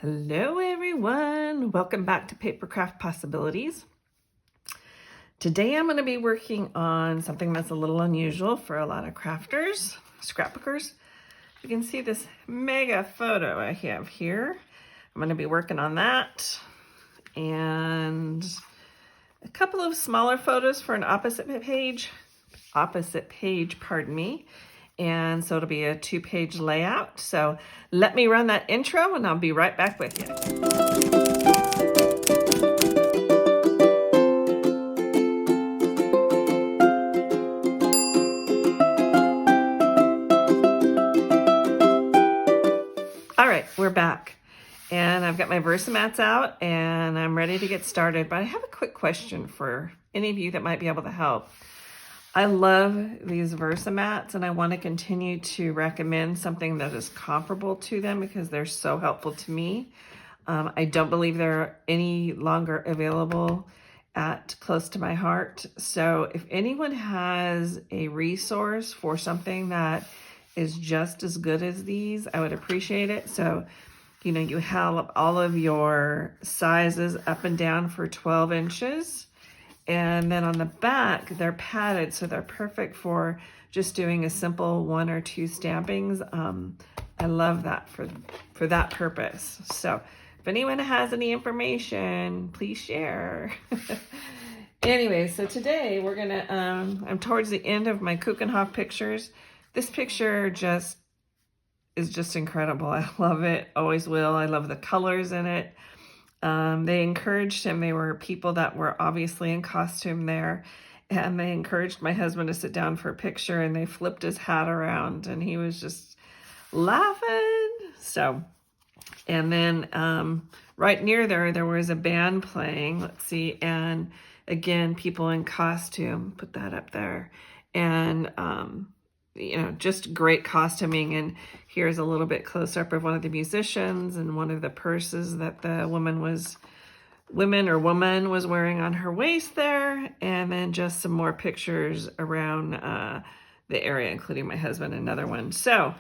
Hello everyone, welcome back to Paper Craft Possibilities. Today I'm going to be working on something that's a little unusual for a lot of crafters, scrapbookers. You can see this mega photo I have here. I'm going to be working on that and a couple of smaller photos for an opposite page, pardon me. And so it'll be a 2-page layout. So let me run that intro and I'll be right back with you. All right, we're back. And I've got my Versamats out and I'm ready to get started. But I have a quick question for any of you that might be able to help. I love these Versamats and I want to continue to recommend something that is comparable to them because they're so helpful to me. I don't believe they're any longer available at close to my heart. So if anyone has a resource for something that is just as good as these, I would appreciate it. So, you have all of your sizes up and down for 12 inches. And then on the back, they're padded, so they're perfect for just doing a simple 1 or 2 stampings. I love that for that purpose. So if anyone has any information, please share. Anyway, so today we're gonna, I'm towards the end of my Keukenhof pictures. This picture is just incredible. I love it, always will. I love the colors in it. They encouraged him. They were people that were obviously in costume there. And they encouraged my husband to sit down for a picture and they flipped his hat around and he was just laughing. So, and then right near there was a band playing. Let's see. And again, people in costume, put that up there. And, just great costuming. And here's a little bit closer up of one of the musicians and one of the purses that the woman was wearing on her waist there. And then just some more pictures around the area, including my husband, another one. So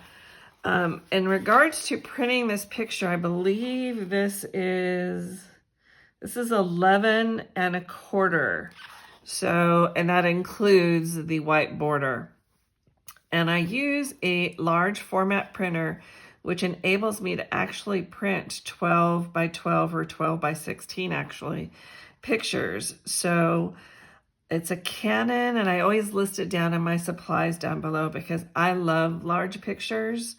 in regards to printing this picture, I believe this is 11 1/4. So, and that includes the white border. And I use a large format printer, which enables me to actually print 12 by 12 or 12 by 16 actually pictures. So it's a Canon, and I always list it down in my supplies down below because I love large pictures.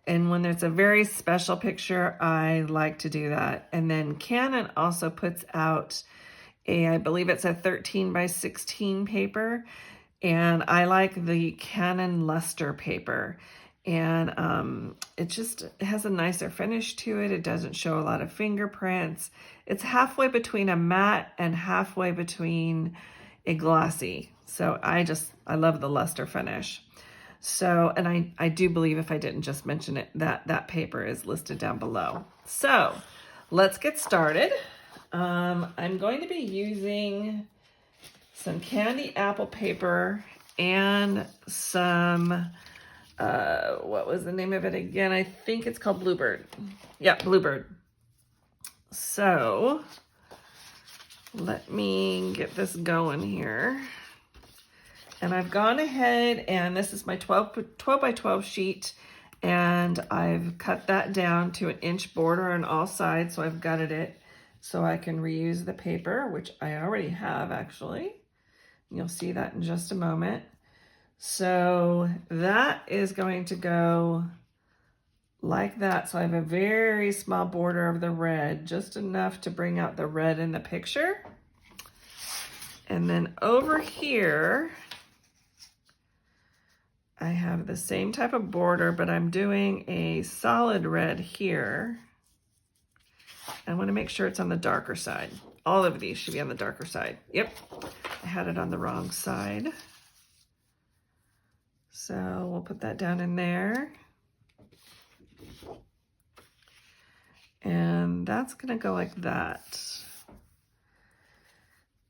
And when it's a very special picture, I like to do that. And then Canon also puts out I believe it's a 13 by 16 paper. And I like the Canon luster paper. And it has a nicer finish to it. It doesn't show a lot of fingerprints. It's halfway between a matte and halfway between a glossy. So I love the luster finish. So, and I do believe, if I didn't just mention it, that paper is listed down below. So let's get started. I'm going to be using some candy apple paper and some, what was the name of it again? I think it's called Bluebird. Yeah, Bluebird. So let me get this going here. And I've gone ahead, and this is my 12 by 12 sheet, and I've cut that down to 1 inch border on all sides, so I've gutted it so I can reuse the paper, which I already have actually. You'll see that in just a moment. So that is going to go like that. So I have a very small border of the red, just enough to bring out the red in the picture. And then over here, I have the same type of border, but I'm doing a solid red here. I want to make sure it's on the darker side. All of these should be on the darker side. Yep, I had it on the wrong side. So we'll put that down in there. And that's gonna go like that.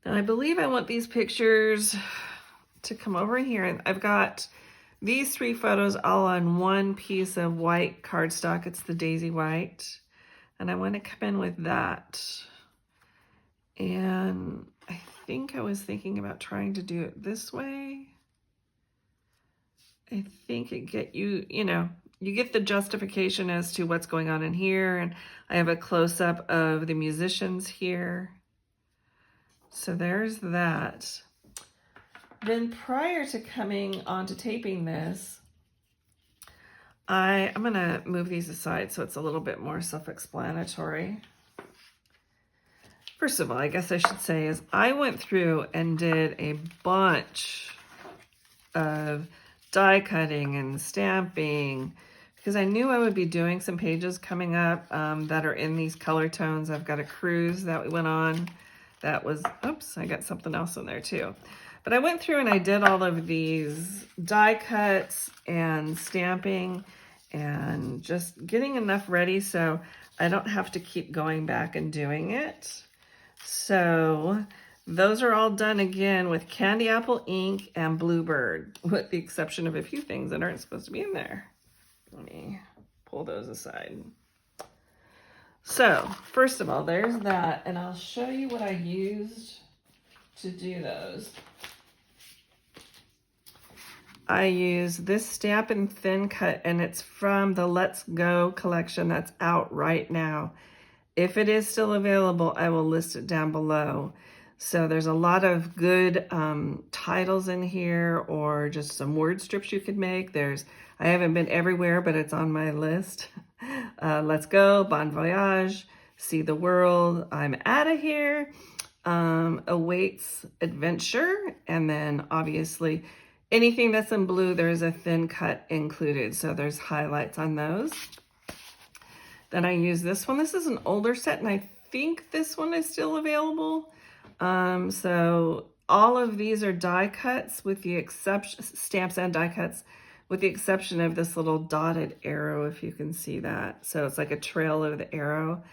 And I believe I want these pictures to come over here. And I've got these 3 photos all on one piece of white cardstock. It's the Daisy White. And I want to come in with that. And I think I was thinking about trying to do it this way. I think it get you, you get the justification as to what's going on in here. And I have a close-up of the musicians here. So there's that. Then prior to coming on to taping this, I'm going to move these aside so it's a little bit more self-explanatory. First of all, I guess I should say is I went through and did a bunch of die cutting and stamping because I knew I would be doing some pages coming up that are in these color tones. I've got a cruise that we went on that was, oops, I got something else in there too. But I went through and I did all of these die cuts and stamping and just getting enough ready so I don't have to keep going back and doing it. So those are all done again with candy apple ink and Bluebird, with the exception of a few things that aren't supposed to be in there. Let me pull those aside. So first of all, there's that, and I'll show you what I used to do those. I use this Stamp and Thin Cut, and it's from the Let's Go collection that's out right now. If it is still available, I will list it down below. So there's a lot of good titles in here, or just some word strips you could make. I haven't been everywhere, but it's on my list. Let's Go, Bon Voyage, See the World, I'm Outta Here, Awaits Adventure, and then obviously anything that's in blue, there's a thin cut included. So there's highlights on those. Then I use this one. This is an older set, and I think this one is still available. So all of these are die cuts with the exception, stamps and die cuts, with the exception of this little dotted arrow, if you can see that. So it's like a trail of the arrow.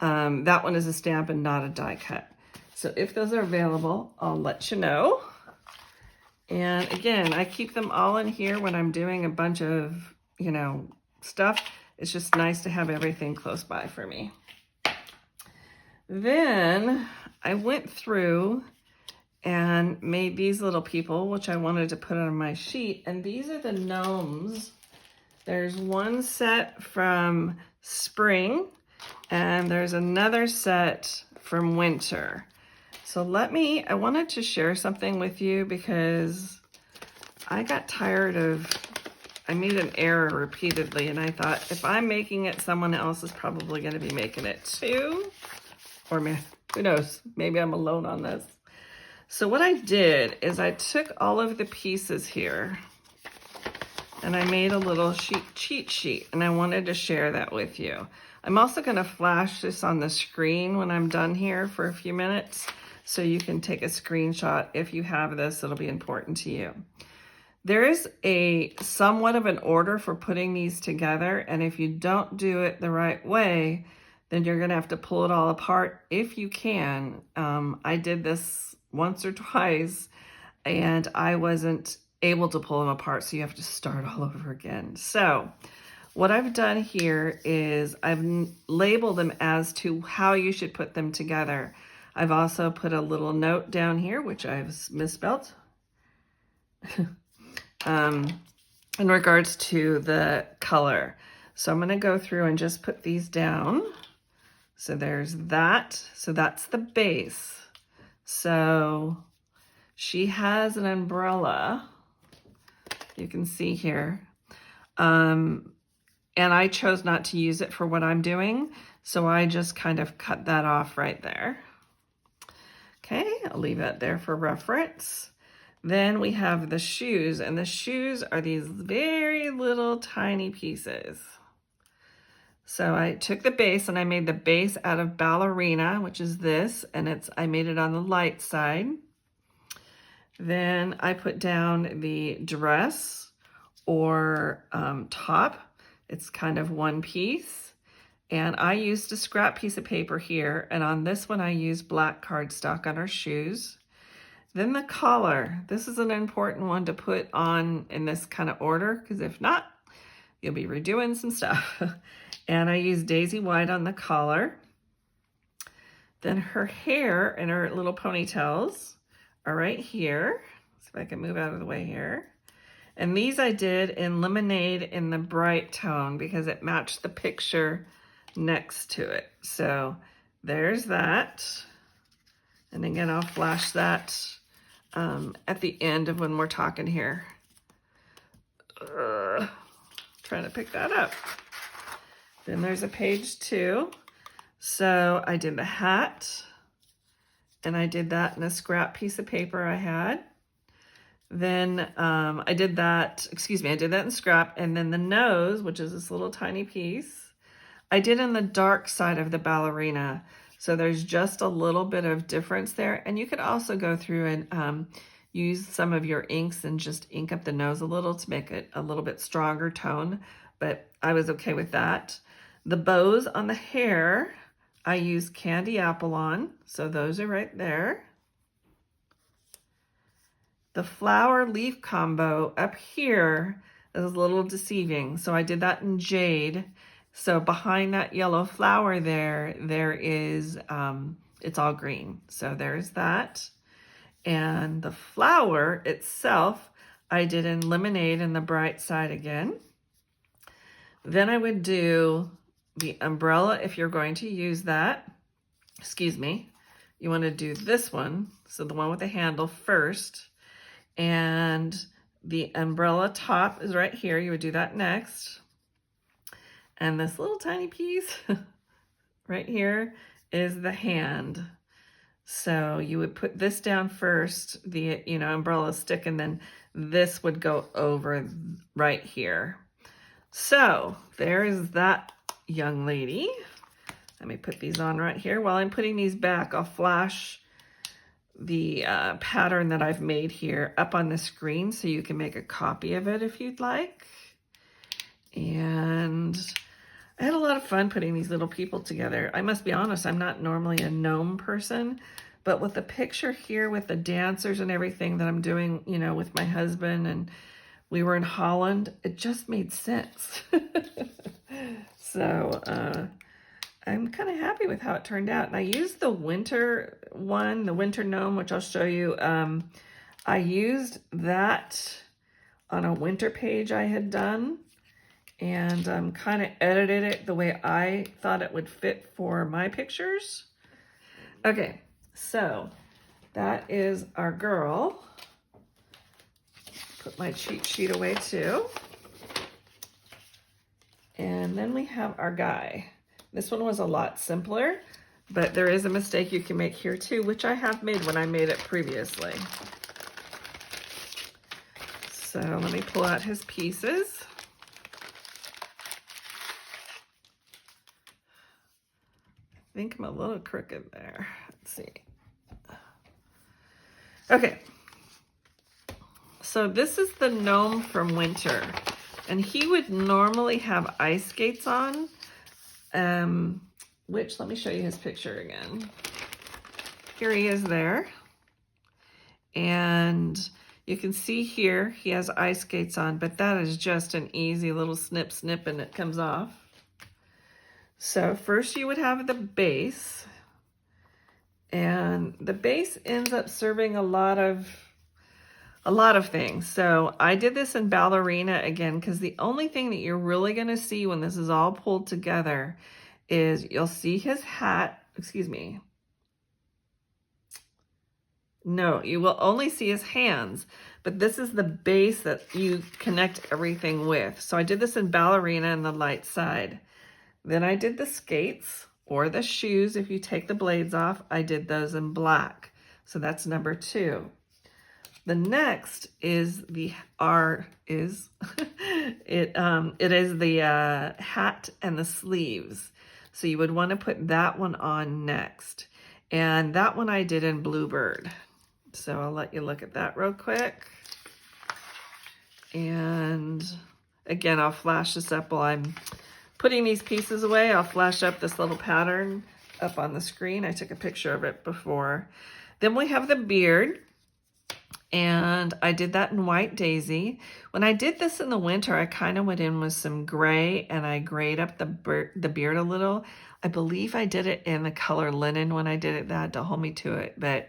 That one is a stamp and not a die cut. So if those are available, I'll let you know. And again, I keep them all in here when I'm doing a bunch of, stuff. It's just nice to have everything close by for me. Then I went through and made these little people, which I wanted to put on my sheet. And these are the gnomes. There's one set from spring, and there's another set from winter. So I wanted to share something with you because I got tired of, I made an error repeatedly, and I thought, if I'm making it, someone else is probably going to be making it too. Or who knows, maybe I'm alone on this. So what I did is I took all of the pieces here and I made a little cheat sheet, and I wanted to share that with you. I'm also going to flash this on the screen when I'm done here for a few minutes, so you can take a screenshot if you have this. It'll be important to you. There is a somewhat of an order for putting these together, and if you don't do it the right way, then you're going to have to pull it all apart if you can. I did this once or twice, and I wasn't able to pull them apart, so you have to start all over again. So what I've done here is I've labeled them as to how you should put them together. I've also put a little note down here, which I've misspelled, in regards to the color. So I'm going to go through and just put these down. So there's that. So that's the base. So she has an umbrella, you can see here. And I chose not to use it for what I'm doing, so I just kind of cut that off right there. Okay, I'll leave that there for reference. Then we have the shoes, and the shoes are these very little tiny pieces. So I took the base and I made the base out of ballerina, which is this, and I made it on the light side. Then I put down the dress or top. It's kind of one piece. And I used a scrap piece of paper here, and on this one I used black cardstock on her shoes. Then the collar. This is an important one to put on in this kind of order, because if not, you'll be redoing some stuff. And I used Daisy White on the collar. Then her hair and her little ponytails are right here. See if I can move out of the way here. And these I did in Lemonade in the bright tone because it matched the picture next to it. So there's that. And again, I'll flash that at the end of when we're talking here. Trying to pick that up. Then there's a page 2. So I did the hat, and I did that in a scrap piece of paper I had. Then I did that in scrap, and then the nose, which is this little tiny piece, I did in the dark side of the ballerina. So there's just a little bit of difference there. And you could also go through and use some of your inks and just ink up the nose a little to make it a little bit stronger tone, but I was okay with that. The bows on the hair, I used Candy Apple on, so those are right there. The flower leaf combo up here is a little deceiving, so I did that in jade. So behind that yellow flower there is, it's all green. So there's that. And the flower itself, I did in Lemonade in the bright side again. Then I would do the umbrella if you're going to use that. Excuse me. You want to do this one, so the one with the handle first. And the umbrella top is right here. You would do that next. And this little tiny piece right here is the hand. So you would put this down first, the umbrella stick, and then this would go over right here. So there is that young lady. Let me put these on right here. While I'm putting these back, I'll flash the pattern that I've made here up on the screen so you can make a copy of it if you'd like. And I had a lot of fun putting these little people together. I must be honest, I'm not normally a gnome person, but with the picture here with the dancers and everything that I'm doing, with my husband, and we were in Holland, it just made sense. So I'm kind of happy with how it turned out. And I used the winter one, the winter gnome, which I'll show you. I used that on a winter page I had done, and kind of edited it the way I thought it would fit for my pictures. Okay, so that is our girl. Put my cheat sheet away too. And then we have our guy. This one was a lot simpler, but there is a mistake you can make here too, which I have made when I made it previously. So let me pull out his pieces. I think I'm a little crooked there. Let's see. Okay. So this is the gnome from winter, and he would normally have ice skates on, which, let me show you his picture again. Here he is there. And you can see here he has ice skates on, but that is just an easy little snip, snip, and it comes off. So first you would have the base, and the base ends up serving a lot of things. So I did this in ballerina again, because the only thing that you're really going to see when this is all pulled together is you'll see his hat. Excuse me. No, you will only see his hands, but this is the base that you connect everything with. So I did this in ballerina in the light side. Then I did the skates, or the shoes if you take the blades off. I did those in black. So that's number 2. The next is the it is the hat and the sleeves. So you would want to put that one on next. And that one I did in Bluebird. So I'll let you look at that real quick. And again, I'll flash this up while I'm putting these pieces away. I'll flash up this little pattern up on the screen. I took a picture of it before. Then we have the beard. And I did that in White Daisy. When I did this in the winter, I kind of went in with some gray and I grayed up the beard a little. I believe I did it in the color linen when I did it. That had to hold me to it, but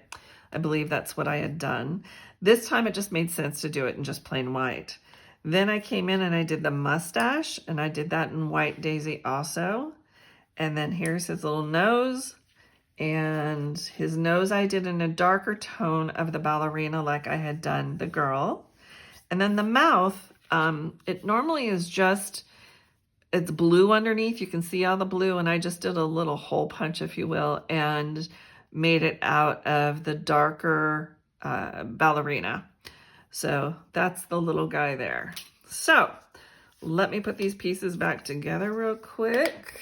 I believe that's what I had done. This time it just made sense to do it in just plain white. Then I came in and I did the mustache, and I did that in White Daisy also. And then here's his little nose. And his nose I did in a darker tone of the ballerina like I had done the girl. And then the mouth, it normally is just, it's blue underneath. You can see all the blue, and I just did a little hole punch, if you will, and made it out of the darker ballerina. So that's the little guy there. So let me put these pieces back together real quick.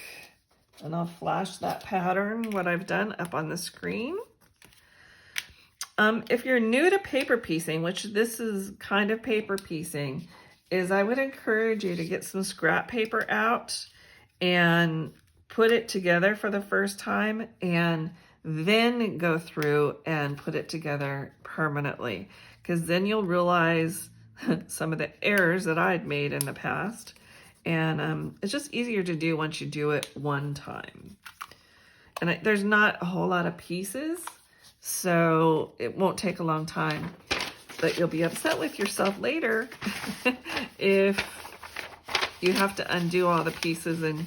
And I'll flash that pattern, what I've done, up on the screen. If you're new to paper piecing, which this is kind of paper piecing, is I would encourage you to get some scrap paper out and put it together for the first time, and then go through and put it together permanently. Because then you'll realize some of the errors that I'd made in the past. And it's just easier to do once you do it one time. And there's not a whole lot of pieces, so it won't take a long time. But you'll be upset with yourself later if you have to undo all the pieces. And,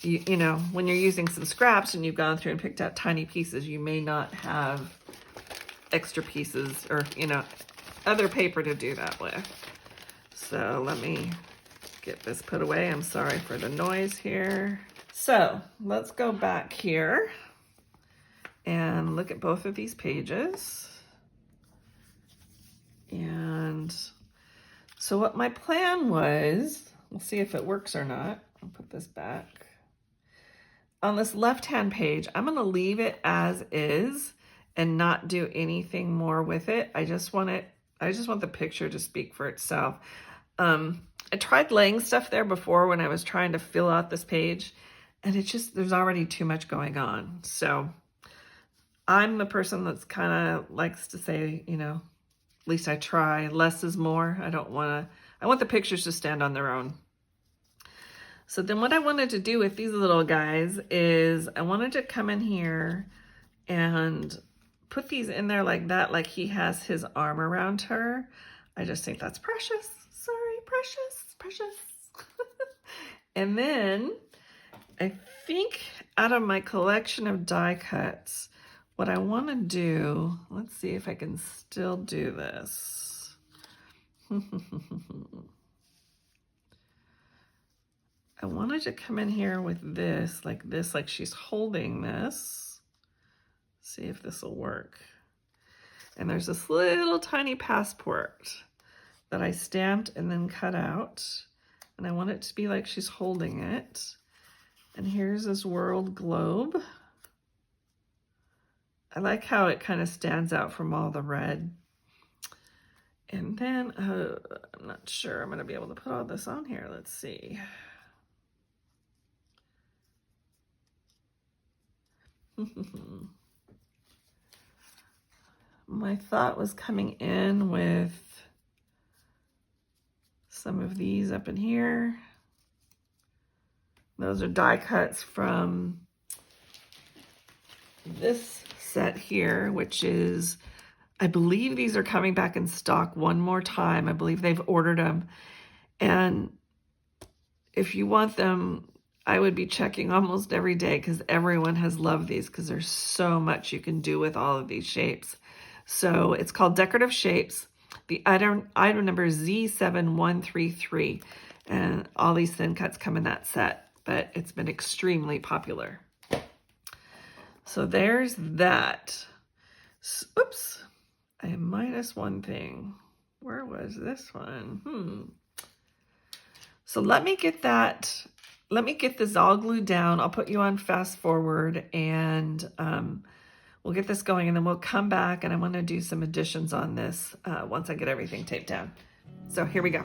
you know, when you're using some scraps and you've gone through and picked out tiny pieces, you may not have extra pieces or, you know, other paper to do that with. So let me get this put away. I'm sorry for the noise here. So let's go back here and look at both of these pages. And so what my plan was, we'll see if it works or not. I'll put this back. On this left-hand page, I'm going to leave it as is and not do anything more with it. I just want the picture to speak for itself. I tried laying stuff there before when I was trying to fill out this page, and there's already too much going on. So I'm the person that's kind of likes to say, you know, at least I try, less is more. I want the pictures to stand on their own. So then what I wanted to do with these little guys is I wanted to come in here and put these in there like that, like he has his arm around her. I just think that's precious. Sorry, precious. And then I think out of my collection of die cuts, what I want to do, let's see if I can still do this. I wanted to come in here with this, like she's holding this. See if this will work. And there's this little tiny passport that I stamped and then cut out. And I want it to be like she's holding it. And here's this world globe. I like how it kind of stands out from all the red. And then, I'm not sure I'm going to be able to put all this on here. Let's see. My thought was coming in with some of these up in here. Those are die cuts from this set here, which is, I believe these are coming back in stock one more time. I believe they've ordered them. And if you want them, I would be checking almost every day because everyone has loved these because there's so much you can do with all of these shapes. So it's called Decorative Shapes. The item number is Z7133. And all these thin cuts come in that set, but it's been extremely popular. So there's that. Oops, I minus one thing. Where was this one? So let me get this all glued down. I'll put you on fast forward and we'll get this going, and then we'll come back and I want to do some additions on this once I get everything taped down. So here we go.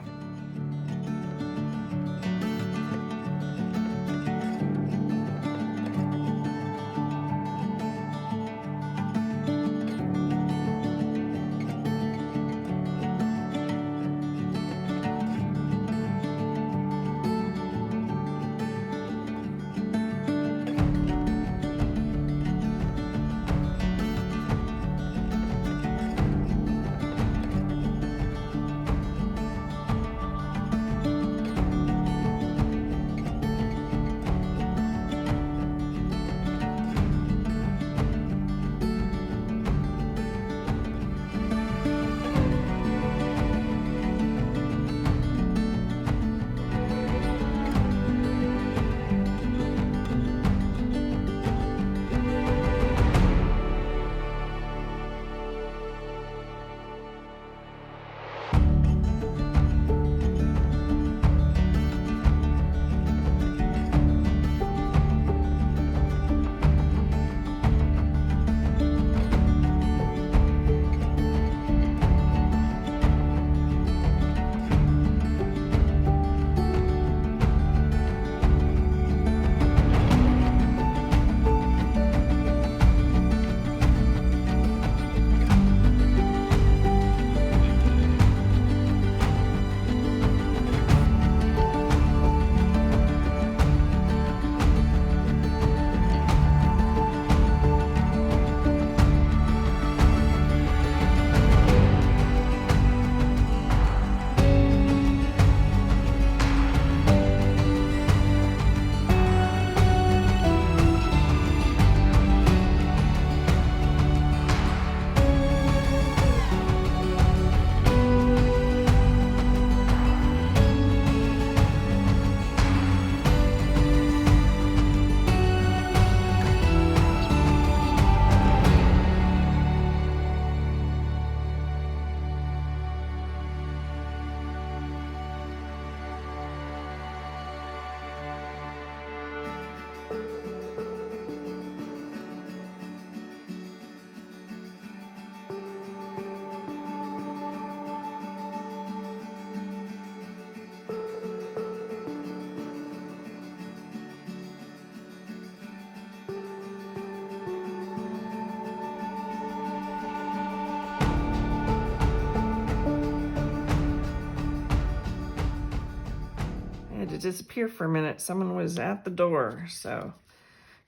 disappear for a minute. Someone was at the door, so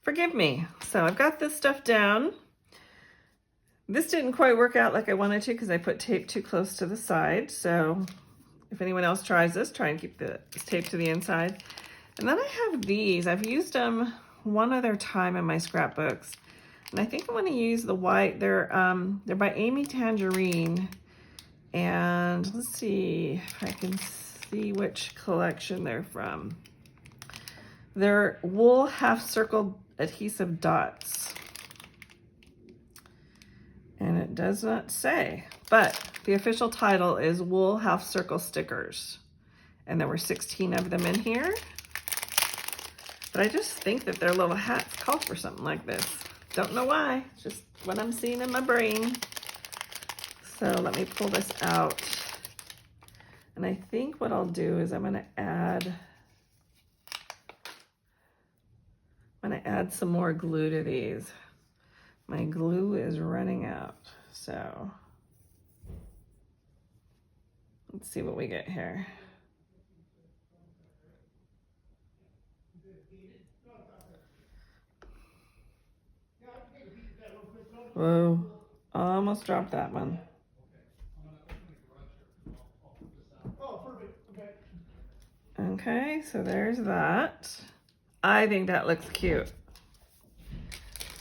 forgive me. So I've got this stuff down. This didn't quite work out like I wanted to because I put tape too close to the side. So if anyone else tries this, try and keep the tape to the inside. And then I have these. I've used them one other time in my scrapbooks. And I think I want to use the white. They're by Amy Tangerine. And let's see if I can see which collection they're from. They're wool half circle adhesive dots. And it does not say, but the official title is Wool Half Circle Stickers. And there were 16 of them in here. But I just think that their little hats call for something like this. Don't know why, just what I'm seeing in my brain. So let me pull this out. And I think what I'll do is I'm gonna add some more glue to these. My glue is running out, so let's see what we get here. Whoa, almost dropped that one. Okay, so there's that. I think that looks cute.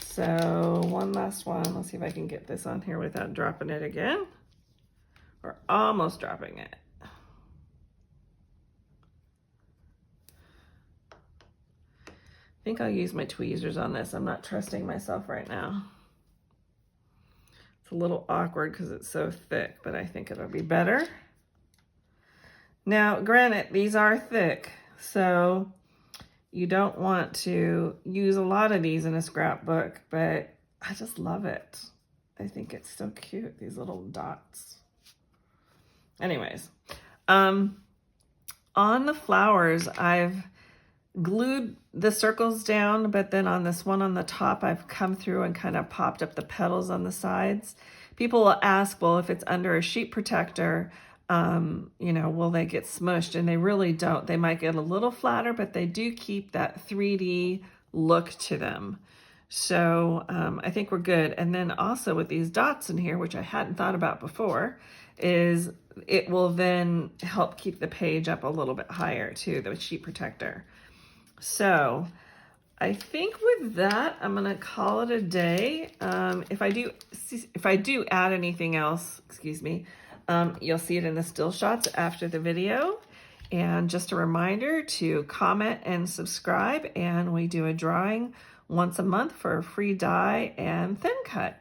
So one last one. Let's see if I can get this on here without dropping it again. Or almost dropping it. I think I'll use my tweezers on this. I'm not trusting myself right now. It's a little awkward because it's so thick, but I think it'll be better. Now, granted, these are thick, so you don't want to use a lot of these in a scrapbook, but I just love it. I think it's so cute, these little dots. Anyways, on the flowers, I've glued the circles down, but then on this one on the top, I've come through and kind of popped up the petals on the sides. People will ask, well, if it's under a sheet protector, you know, will they get smushed? And they really don't. They might get a little flatter, but they do keep that 3D look to them. So I think we're good. And then also with these dots in here, which I hadn't thought about before, is it will then help keep the page up a little bit higher too, the sheet protector. So I think with that, I'm gonna call it a day. If I do add anything else, excuse me, you'll see it in the still shots after the video. And just a reminder to comment and subscribe. And we do a drawing once a month for a free die and thin cut.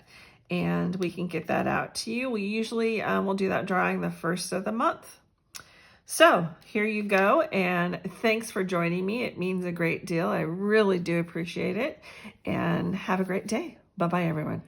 And we can get that out to you. We usually will do that drawing the first of the month. So here you go. And thanks for joining me. It means a great deal. I really do appreciate it. And have a great day. Bye-bye, everyone.